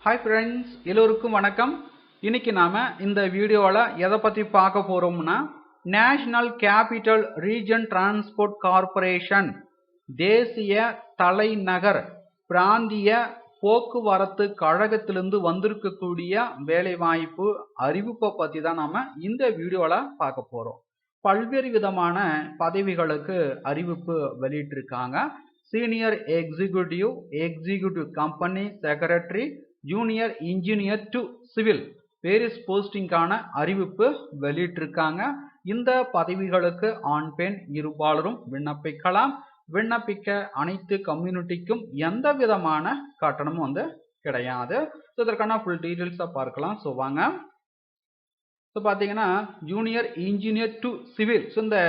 Hi friends, எல்லோருக்கும் வணக்கம். இன்னைக்கு நாம இந்த வீடியோவில் எதை பற்றி பார்க்க போகிறோம்னா, national capital region transport corporation தேசிய தலைநகர் பிராந்திய போக்குவரத்து கழகத்திலிருந்து வந்திருக்கக்கூடிய வேலைவாய்ப்பு அறிவிப்பை பற்றி தான் நாம் இந்த வீடியோவில் பார்க்க போகிறோம். பல்வேறு விதமான பதவிகளுக்கு அறிவிப்பு வெளியிட்டிருக்காங்க. Senior executive, executive company secretary, junior engineer to civil various போஸ்டிங்கான அறிவிப்பு வெளியிட்டிருக்காங்க. இந்த பதவிகளுக்கு ஆண் பெண் இருபாலரும் விண்ணப்பிக்கலாம். விண்ணப்பிக்க அனைத்து கம்யூனிட்டிக்கும் எந்த விதமான கட்டணமும் கிடையாது. இதற்கான ஃபுல் டீடைல்ஸை பார்க்கலாம். ஸோ வாங்க. ஸோ பார்த்தீங்கன்னா junior engineer to civil, so இந்த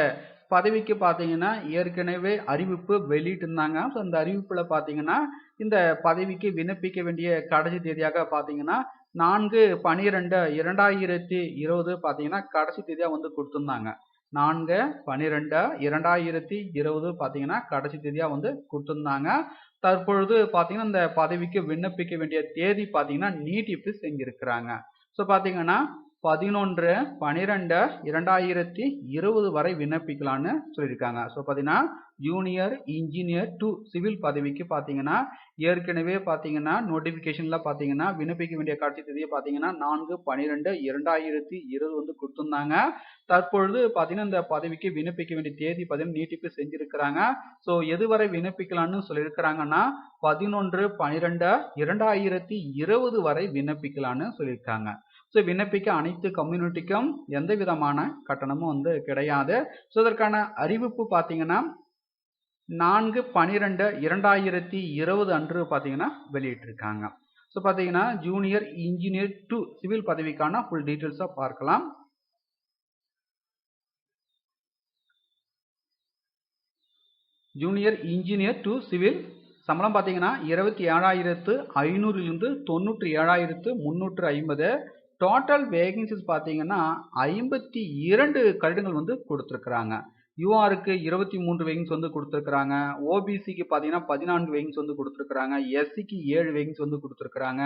பதவிக்கு பார்த்தீங்கன்னா ஏற்கனவே அறிவிப்பு வெளியிட்டு இருந்தாங்க. ஸோ இந்த அறிவிப்பில் பார்த்தீங்கன்னா இந்த பதவிக்கு விண்ணப்பிக்க வேண்டிய கடைசி தேதியாக பார்த்தீங்கன்னா 4/12/2020 பார்த்தீங்கன்னா கடைசி தேதியாக கொடுத்துருந்தாங்க. 4/12/2020 பார்த்தீங்கன்னா கடைசி தேதியாக கொடுத்துருந்தாங்க. தற்பொழுது பார்த்தீங்கன்னா இந்த பதவிக்கு விண்ணப்பிக்க வேண்டிய தேதி பார்த்தீங்கன்னா நீட்டிப்பு செஞ்சிருக்கிறாங்க. ஸோ பார்த்தீங்கன்னா 11/12/2020 வரை விண்ணப்பிக்கலான்னு சொல்லியிருக்காங்க. ஸோ பார்த்தீங்கன்னா ஜூனியர் இன்ஜினியர் டு சிவில் பதவிக்கு பார்த்தீங்கன்னா ஏற்கனவே பார்த்தீங்கன்னா நோட்டிஃபிகேஷனில் பார்த்தீங்கன்னா விண்ணப்பிக்க வேண்டிய கடைசி தேதியை பார்த்தீங்கன்னா 4/12/2020 கொடுத்துருந்தாங்க. தற்பொழுது பார்த்தீங்கன்னா இந்த பதவிக்கு விண்ணப்பிக்க வேண்டிய தேதி பார்த்தீங்கன்னா நீட்டிப்பு செஞ்சிருக்கிறாங்க. ஸோ எதுவரை விண்ணப்பிக்கலான்னு சொல்லியிருக்கிறாங்கன்னா 11/12/2020 வரை விண்ணப்பிக்கலான்னு சொல்லியிருக்காங்க. ஸோ விண்ணப்பிக்க அனைத்து கம்யூனிட்டிக்கும் எந்த விதமான கட்டணமும் கிடையாது. ஸோ இதற்கான அறிவிப்பு பார்த்தீங்கன்னா 4/12/2020 அன்று பார்த்தீங்கன்னா வெளியிட்டிருக்காங்க. ஸோ பார்த்தீங்கன்னா ஜூனியர் இன்ஜினியர் டு சிவில் பதவிக்கான ஃபுல் டீட்டெயில்ஸாக பார்க்கலாம். ஜூனியர் இன்ஜினியர் டு சிவில் சம்பளம் பார்த்தீங்கன்னா 27,500 இருந்து 97,350. டோட்டல் வேகன்சிஸ் பார்த்தீங்கன்னா 52 கடிதங்கள் கொடுத்துருக்குறாங்க. யூஆருக்கு 23 வேகன்ஸ் கொடுத்துருக்குறாங்க. ஓபிசிக்கு பார்த்தீங்கன்னா 14 வேகன்ஸ் கொடுத்துருக்குறாங்க. எஸ்சிக்கு 7 வேகன்ஸ் கொடுத்துருக்குறாங்க.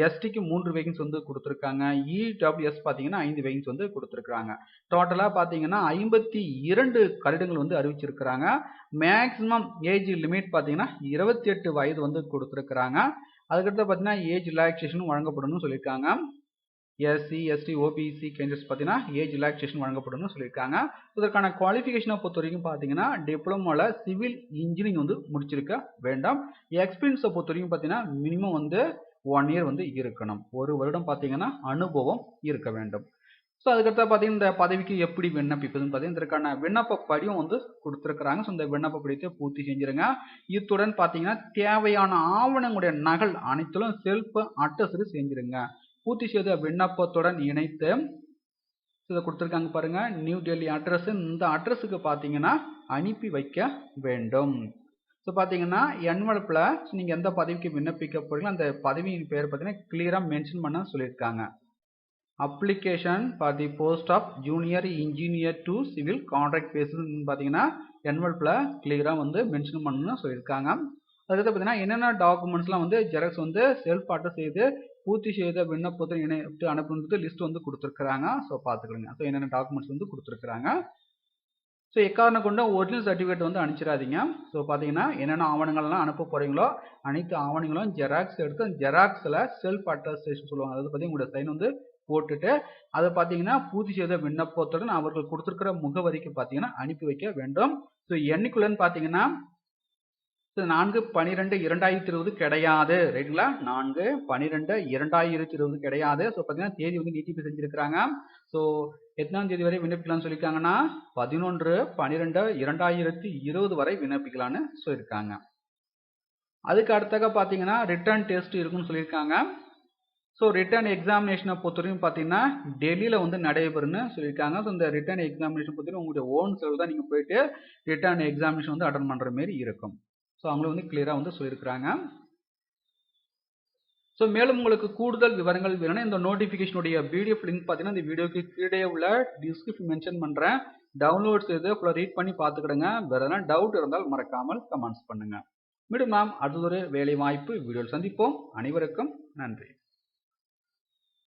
எஸ்டிக்கு 3 வேகன்ஸ் கொடுத்துருக்காங்க. இடபிள்யூஎஸ் பார்த்தீங்கன்னா 5 வேகன்ஸ் கொடுத்துருக்குறாங்க. டோட்டலாக பார்த்தீங்கன்னா 52 கடிதங்கள் அறிவிச்சிருக்கிறாங்க. மேக்ஸிமம் ஏஜ் லிமிட் பார்த்தீங்கன்னா 28 வயது கொடுத்துருக்குறாங்க. அதுக்கடுத்து பார்த்தீங்கன்னா ஏஜ் ரிலாக்ஸேஷனும் வழங்கப்படும் சொல்லியிருக்காங்க. எஸ்சி, எஸ்டி, ஓபிசி கேண்டிடேட்ஸ் பார்த்தீங்கன்னா ஏஜ் ரிலாக்ஸேஷன் வழங்கப்படும் சொல்லியிருக்காங்க. இதற்கான குவாலிஃபிகேஷனை பொறுத்த வரைக்கும் பார்த்தீங்கன்னா டிப்ளமோவில் சிவில் இன்ஜினியரிங் முடிச்சிருக்க வேண்டாம். எக்ஸ்பீரியன்ஸை பொறுத்த வரைக்கும் பார்த்தீங்கன்னா மினிமம் 1 இயர் இருக்கணும். 1 வருடம் பார்த்தீங்கன்னா அனுபவம் இருக்க வேண்டும். ஸோ அதுக்கடுத்து பார்த்தீங்கன்னா இந்த பதவிக்கு எப்படி விண்ணப்பிப்பதுன்னு பார்த்தீங்கன்னா இதற்கான விண்ணப்ப படிவம் கொடுத்துருக்குறாங்க. ஸோ இந்த விண்ணப்ப படிவத்தை பூர்த்தி செஞ்சிருங்க. இத்துடன் பார்த்தீங்கன்னா தேவையான ஆவணங்களுடைய நகல் அனைத்திலும் செல்ஃப் அட்டஸ்டு செஞ்சிருங்க. பூர்த்தி செய்த விண்ணப்பத்துடன் இணைத்து இதை கொடுத்துருக்காங்க பாருங்க, நியூ டெல்லி அட்ரஸ். இந்த அட்ரஸுக்கு பார்த்தீங்கன்னா அனுப்பி வைக்க வேண்டும். ஸோ பார்த்தீங்கன்னா என்வலப்பில் நீங்கள் எந்த பதவிக்கு விண்ணப்பிக்க போறீங்களோ அந்த பதவியின் பெயர் பார்த்தீங்கன்னா கிளியராக மென்ஷன் பண்ண சொல்லியிருக்காங்க. Application for the post of junior engineer to civil contract பேசிஸ்ன்னு பார்த்தீங்கன்னா என்வலப்பில் கிளியராக மென்ஷன் பண்ணணும்னு சொல்லியிருக்காங்க. அதுக்கடுத்து பார்த்தீங்கன்னா என்னென்ன டாக்குமெண்ட்ஸ்லாம் ஜெராக்ஸ் செல்ஃப் அட்டஸ்ட் செய்து பூர்த்தி செய்த விண்ணப்பத்தை இணைத்து அனுப்புறது லிஸ்ட் கொடுத்துருக்குறாங்க. ஸோ பார்த்துக்கலுங்க. ஸோ என்னென்ன டாக்குமெண்ட்ஸ் கொடுத்துருக்குறாங்க. ஸோ எக்காரணம் கொண்ட ஒரிஜினல் சர்டிஃபிகேட் அனுப்பிச்சிடாதீங்க. ஸோ பார்த்தீங்கன்னா என்னென்ன ஆவணங்கள்லாம் அனுப்ப போகிறீங்களோ அனைத்து ஆவணங்களும் ஜெராக்ஸ் எடுத்து ஜெராக்ஸில் செல்ஃப் அட்டஸ்டேஷன் சொல்லுவாங்க. அதாவது பார்த்தீங்கன்னா உங்களோட சைன் போட்டுட்டு அதை பார்த்தீங்கன்னா பூர்த்தி செய்த விண்ணப்பத்துடன் அவர்கள் கொடுத்துருக்கிற முகவரிக்கு பார்த்தீங்கன்னா அனுப்பி வைக்க வேண்டும். ஸோ என்னைக்குள்ளன்னு பார்த்தீங்கன்னா 4/12/2020 கிடையாது. ரைட்டுங்களா? 4/12/2020 கிடையாது. ஸோ பார்த்தீங்கன்னா தேதி நீட்டிப்பு செஞ்சிருக்கிறாங்க. ஸோ எத்தனாம் தேதி வரை விண்ணப்பிக்கலாம்னு சொல்லியிருக்காங்கன்னா 11/12/2020 வரை விண்ணப்பிக்கலான்னு சொல்லியிருக்காங்க. அதுக்கு அடுத்தாக பார்த்தீங்கன்னா ரிட்டர்ன் டெஸ்ட் இருக்குன்னு சொல்லியிருக்காங்க. ஸோ ரிட்டர்ன் எக்ஸாமினேஷனை பொறுத்தவரைக்கும் பார்த்தீங்கன்னா டெல்லியில் நடைபெறும்னு சொல்லியிருக்காங்க. ஸோ இந்த ரிட்டர்ன் எக்ஸாமினேஷன் பொறுத்தவரைக்கும் உங்களுடைய ஓன் செலவு தான் நீங்கள் போயிட்டு ரிட்டர்ன் எக்ஸாமினேஷன் அட்டன் பண்ணுற மாதிரி இருக்கும். ஸோ அவங்களும் கிளியராக சொல்லியிருக்கிறாங்க. ஸோ மேலும் உங்களுக்கு கூடுதல் விவரங்கள் வேணும்னா இந்த நோட்டிஃபிகேஷனுடைய பிடிஎஃப் லிங்க் பார்த்தீங்கன்னா இந்த வீடியோக்கு கீழே உள்ள டிஸ்கிரிப்ஷன் மென்ஷன் பண்ணுறேன். டவுன்லோட் செய்து ஃபுல்லாக ரீட் பண்ணி பார்த்துக்கிடுங்க. வேறு எதனா டவுட் இருந்தால் மறக்காமல் கமெண்ட்ஸ் பண்ணுங்கள். மீண்டும் நாம் அடுத்ததொரு வேலை வாய்ப்பு வீடியோவில் சந்திப்போம். அனைவருக்கும் நன்றி.